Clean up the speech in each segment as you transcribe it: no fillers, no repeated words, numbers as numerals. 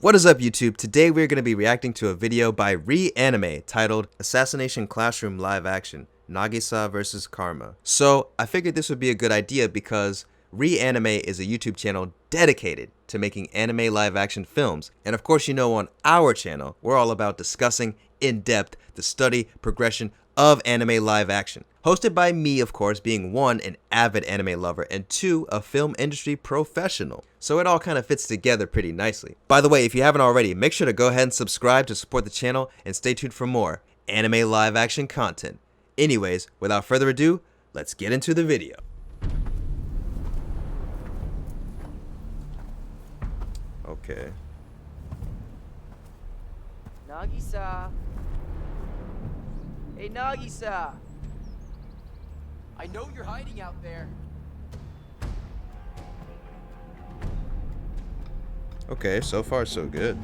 What is up, YouTube? Today we're going to be reacting to a video by Reanime titled Assassination Classroom Live Action, Nagisa vs. Karma. So I figured this would be a good idea because Reanime is a YouTube channel dedicated to making anime live action films. And of course, you know, on our channel, we're all about discussing in depth the study progression of anime live action. Hosted by me, of course, being one, an avid anime lover, and two, a film industry professional. So it all kind of fits together pretty nicely. By the way, if you haven't already, make sure to go ahead and subscribe to support the channel and stay tuned for more anime live action content. Anyways, without further ado, let's get into the video. Okay. Nagisa. Hey, Nagisa. I know you're hiding out there. Okay, so far so good.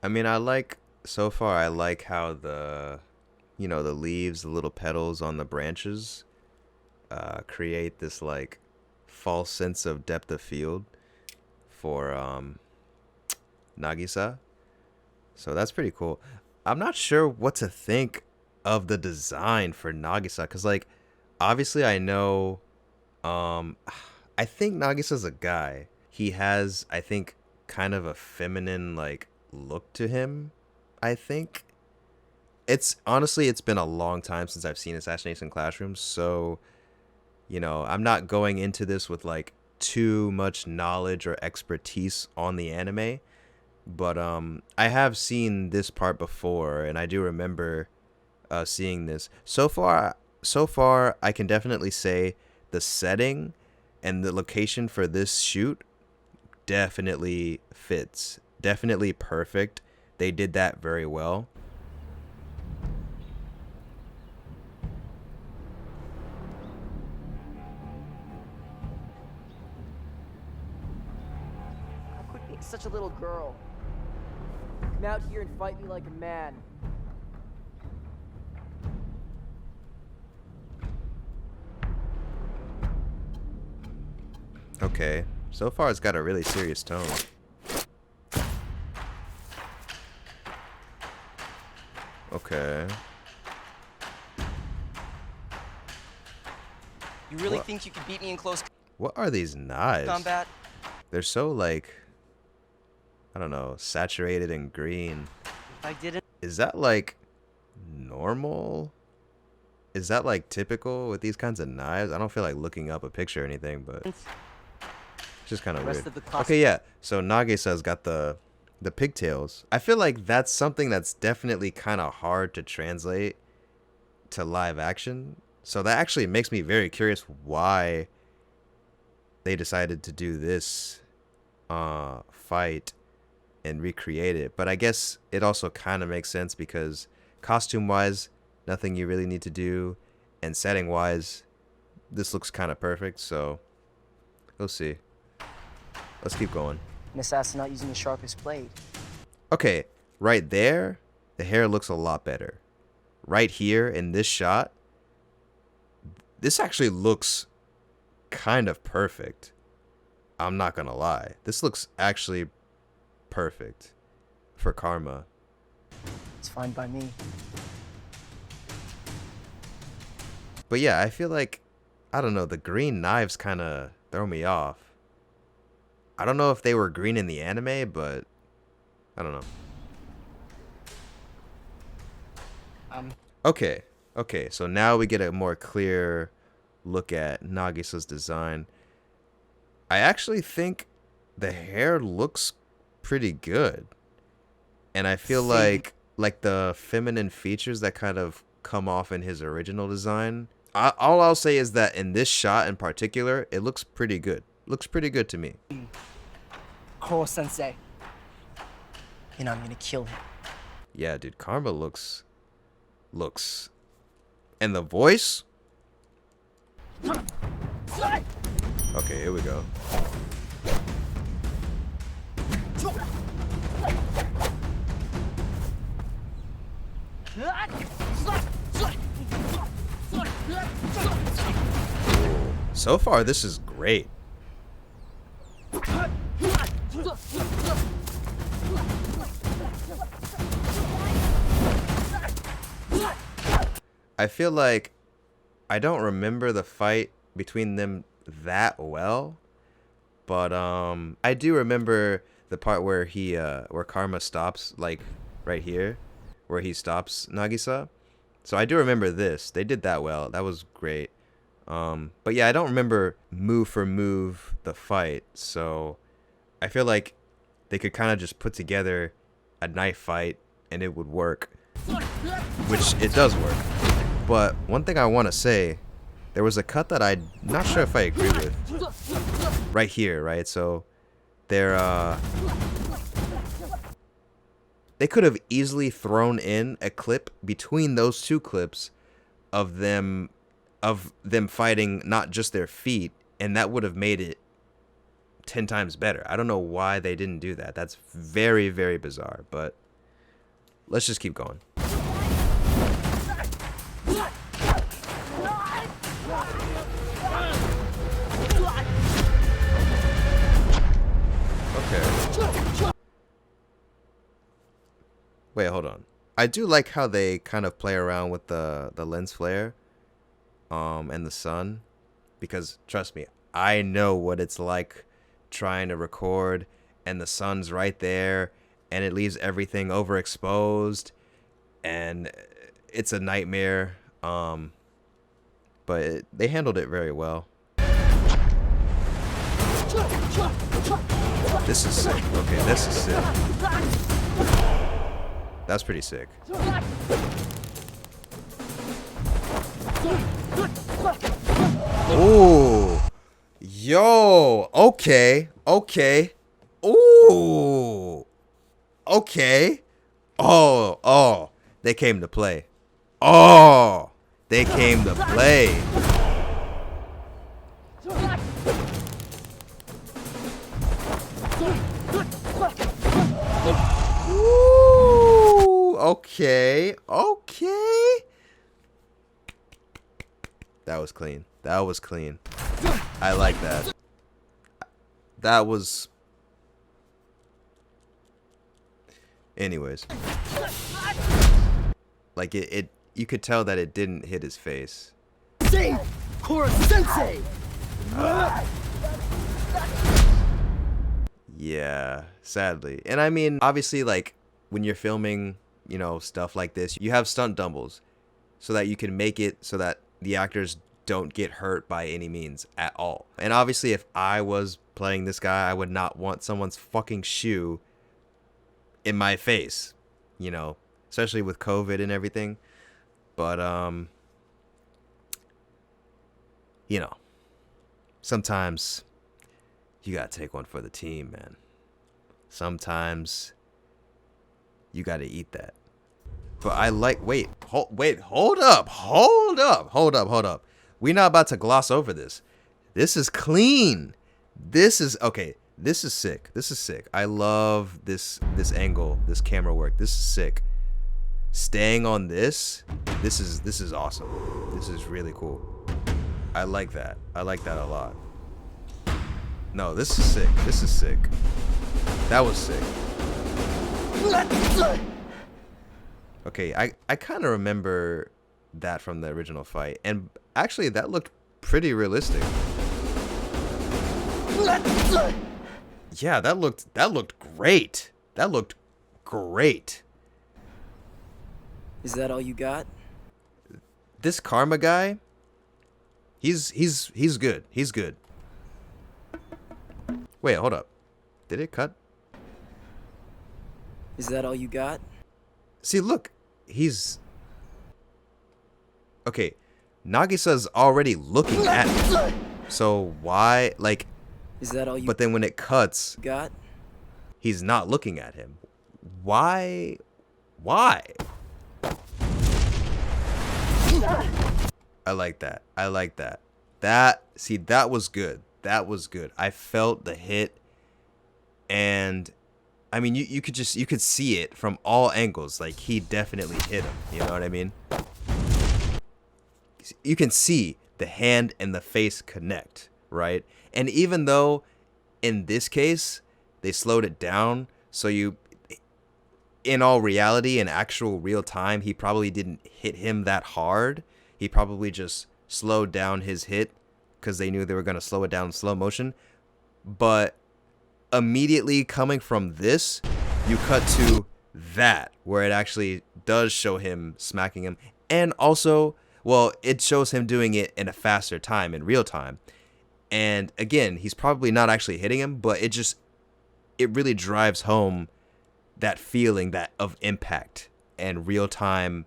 I mean, so far I like how the leaves, the little petals on the branches create this like false sense of depth of field for Nagisa. So that's pretty cool. I'm not sure what to think of the design for Nagisa, because like obviously I know I think Nagisa's a guy. He has, I think, kind of a feminine like look to him. I think it's been a long time since I've seen Assassination Classroom, so I'm not going into this with like too much knowledge or expertise on the anime, but I have seen this part before, and I do remember seeing this. So far I can definitely say the setting and the location for this shoot definitely fits. Definitely perfect. They did that very well. How quit being such a little girl. Come out here and fight me like a man. Okay, so far it's got a really serious tone. Okay. You really think you could beat me in close What are these knives? combat? They're so like, I don't know, saturated in green. If I didn't. Is that like normal? Is that like typical with these kinds of knives? I don't feel like looking up a picture or anything, but it's just kind of weird. Okay, yeah. So Nagisa's got the pigtails. I feel like that's something that's definitely kind of hard to translate to live action. So that actually makes me very curious why they decided to do this fight and recreate it. But I guess it also kind of makes sense because costume wise, nothing you really need to do, and setting wise, this looks kind of perfect. So we'll see. Let's keep going. An assassin not using the sharpest blade. Okay, right there, the hair looks a lot better. Right here in this shot, this actually looks kind of perfect. I'm not gonna lie. This looks actually perfect for Karma. It's fine by me. But yeah, I feel like, I don't know, the green knives kind of throw me off. I don't know if they were green in the anime, but I don't know. Okay, so now we get a more clear look at Nagisa's design. I actually think the hair looks pretty good. And I feel like the feminine features that kind of come off in his original design. All I'll say is that in this shot in particular, it looks pretty good. Looks pretty good to me. Koro sensei. And I'm gonna kill him. Yeah, dude, Karma looks. And the voice? Okay, here we go. So far, this is great. I feel like I don't remember the fight between them that well, but I do remember the part where where Karma stops, like right here, where he stops Nagisa. So I do remember this. They did that well. That was great. But yeah, I don't remember move for move the fight. So I feel like they could kind of just put together a knife fight and it would work, which it does work. But one thing I want to say, there was a cut that I'm not sure if I agree with. Right here, right? So they could have easily thrown in a clip between those two clips of them fighting not just their feet, and that would have made it 10 times better. I don't know why they didn't do that. That's very, very bizarre, but let's just keep going. Okay. Wait, hold on. I do like how they kind of play around with the lens flare and the sun, because trust me, I know what it's like trying to record and the sun's right there and it leaves everything overexposed and it's a nightmare. But they handled it very well. This is sick. Okay, this is sick. That's pretty sick. Ooh. Yo. Okay. Okay. Ooh. Okay. Oh. They came to play. Oh. They came to play. Ooh. Okay. Okay. That was clean. That was clean. I like that. That was... Anyways. Like, it you could tell that it didn't hit his face. Save Kora Sensei! Yeah, sadly. And I mean, obviously, like, when you're filming, you know, stuff like this, you have stunt doubles so that you can make it so that the actors don't get hurt by any means at all. And obviously, if I was playing this guy, I would not want someone's fucking shoe in my face, you know, especially with COVID and everything. But, you know, sometimes you gotta take one for the team, man. Sometimes you gotta eat that. But I like, hold up. We're not about to gloss over this. This is clean. This is, okay, this is sick. This is sick. I love this angle, this camera work. This is sick. Staying on this is awesome. This is really cool. I like that. I like that a lot. No, this is sick. This is sick. That was sick. Okay, I kind of remember that from the original fight, and actually that looked pretty realistic. Yeah, that looked great. That looked great. Is that all you got? This Karma guy, he's good. He's good. Wait, hold up. Did it cut? Is that all you got? See, look, he's... Okay, Nagisa's already looking at him. So why, like... Is that all you But then when it cuts, got? he's not looking at him. Why? Why? I like that. I like that. See, that was good. That was good. I felt the hit, and I mean, you could see it from all angles. Like, he definitely hit him. You know what I mean? You can see the hand and the face connect, right? And even though in this case they slowed it down, so you, in all reality, in actual real time, he probably didn't hit him that hard. He probably just slowed down his hit because they knew they were going to slow it down in slow motion. But immediately coming from this, you cut to that where it actually does show him smacking him. And also, well, it shows him doing it in a faster time, in real time. And again, he's probably not actually hitting him, but it really drives home that feeling that of impact and real time,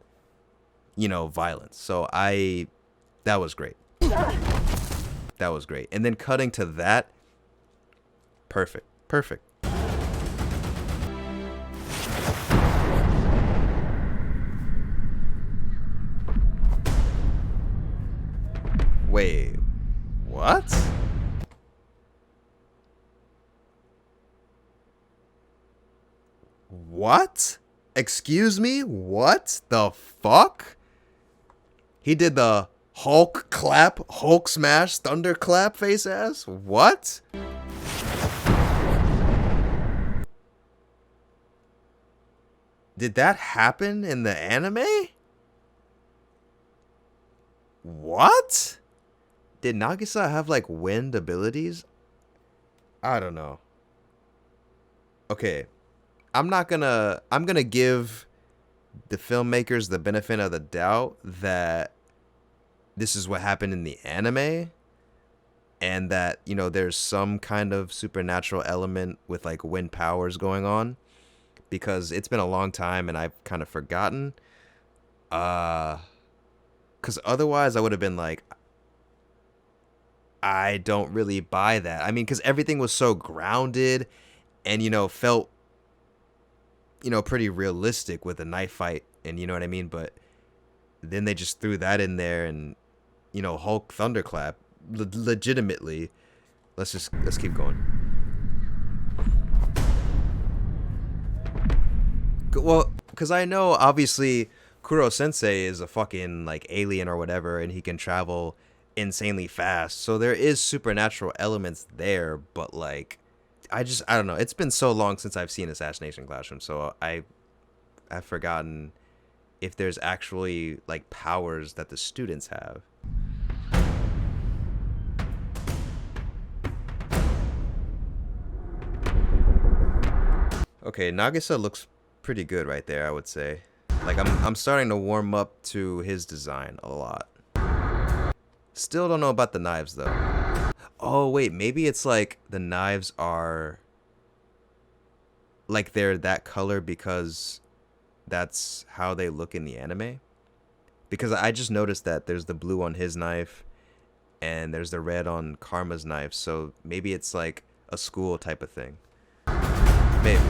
violence. So that was great. That was great. And then cutting to that, perfect. Wait, what? What? Excuse me? What the fuck? He did the Hulk clap, Hulk smash, thunder clap face ass? What? Did that happen in the anime? What? Did Nagisa have like wind abilities? I don't know. Okay. I'm gonna give the filmmakers the benefit of the doubt that this is what happened in the anime, and that, there's some kind of supernatural element with like wind powers going on, because it's been a long time and I've kind of forgotten. Because otherwise I would have been like, I don't really buy that. I mean, because everything was so grounded and, felt, pretty realistic with a knife fight, and you know what I mean? But then they just threw that in there, and, Hulk thunderclap, legitimately. Let's keep going. Well, because I know, obviously, Kuro Sensei is a fucking, like, alien or whatever, and he can travel insanely fast. So there is supernatural elements there, but, like, I don't know. It's been so long since I've seen Assassination Classroom, so I've forgotten if there's actually, like, powers that the students have. Okay, Nagisa looks pretty good right there, I would say. Like, I'm starting to warm up to his design a lot. Still don't know about the knives, though. Oh, wait, maybe it's like the knives are like they're that color because that's how they look in the anime. Because I just noticed that there's the blue on his knife and there's the red on Karma's knife, so maybe it's like a school type of thing. Maybe.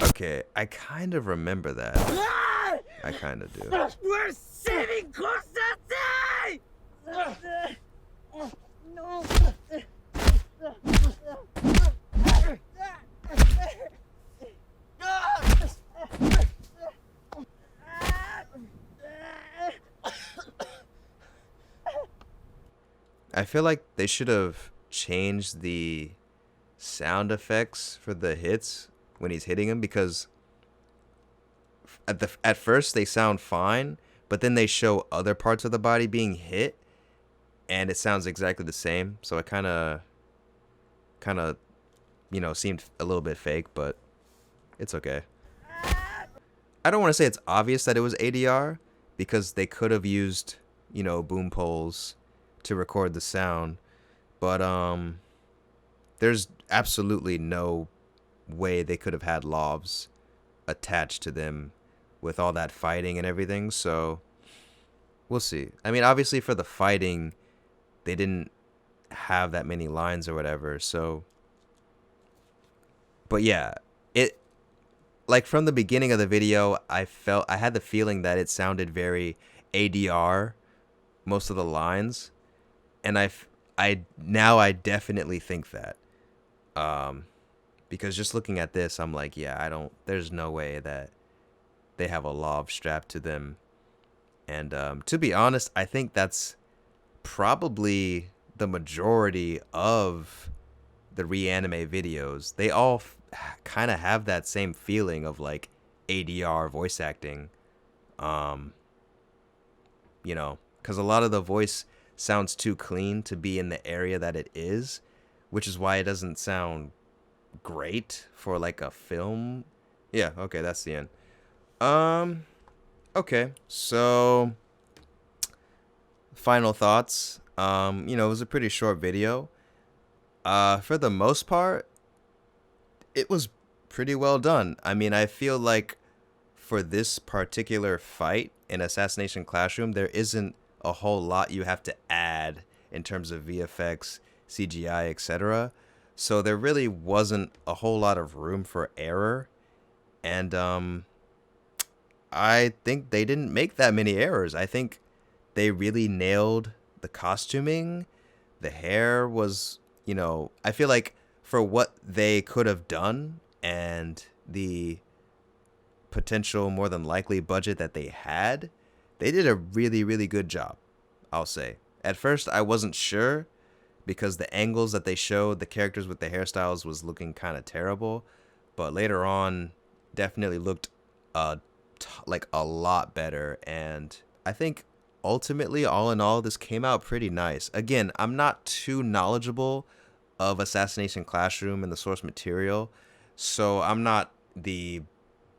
Okay, I kind of remember that. I kind of do. We're saving Kosate! No. I feel like they should have changed the sound effects for the hits when he's hitting him, because at first they sound fine, but then they show other parts of the body being hit and it sounds exactly the same. So it kind of seemed a little bit fake, but it's okay. I don't want to say it's obvious that it was ADR, because they could have used, boom poles to record the sound, but there's absolutely no way they could have had lavs attached to them with all that fighting and everything. So we'll see. I mean, obviously for the fighting, they didn't have that many lines or whatever. So, but yeah, it, like, from the beginning of the video, I had the feeling that it sounded very ADR, most of the lines, and I definitely think that. Because just looking at this, I'm like, yeah, there's no way that they have a lav strapped to them. And to be honest, I think that's probably the majority of the reanime videos. They all kind of have that same feeling of like ADR voice acting. Um, because a lot of the voice sounds too clean to be in the area that it is, which is why it doesn't sound great for like a film. Yeah, okay, that's the end. Okay, so final thoughts. It was a pretty short video. For the most part, it was pretty well done. I mean, I feel like for this particular fight in Assassination Classroom, there isn't a whole lot you have to add in terms of VFX, CGI, etc. So there really wasn't a whole lot of room for error. And I think they didn't make that many errors. I think they really nailed the costuming. The hair was, I feel like for what they could have done and the potential more than likely budget that they had, they did a really, really good job, I'll say. At first, I wasn't sure because the angles that they showed the characters with the hairstyles was looking kind of terrible, but later on definitely looked like a lot better. And I think ultimately, all in all, this came out pretty nice. Again, I'm not too knowledgeable of Assassination Classroom and the source material, so I'm not the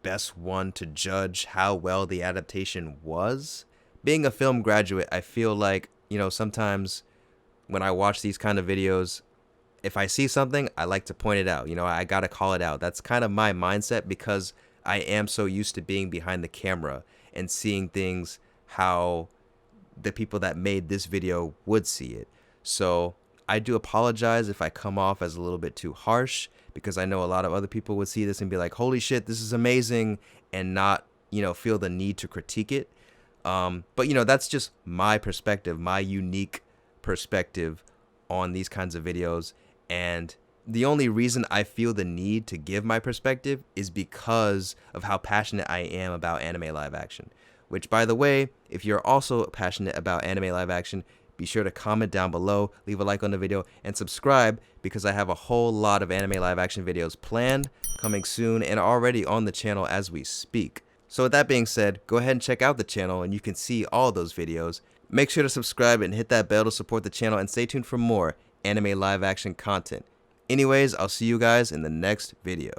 best one to judge how well the adaptation was. Being a film graduate, I feel like, sometimes when I watch these kind of videos, if I see something, I like to point it out. I gotta call it out. That's kind of my mindset because I am so used to being behind the camera and seeing things how the people that made this video would see it. So I do apologize if I come off as a little bit too harsh, because I know a lot of other people would see this and be like, holy shit, this is amazing, and not, feel the need to critique it. But, that's just my perspective, my unique perspective on these kinds of videos. And the only reason I feel the need to give my perspective is because of how passionate I am about anime live action. Which, by the way, if you're also passionate about anime live action, be sure to comment down below, leave a like on the video, and subscribe, because I have a whole lot of anime live action videos planned, coming soon, and already on the channel as we speak. So with that being said, go ahead and check out the channel and you can see all those videos. Make sure to subscribe and hit that bell to support the channel, and stay tuned for more anime live action content. Anyways, I'll see you guys in the next video.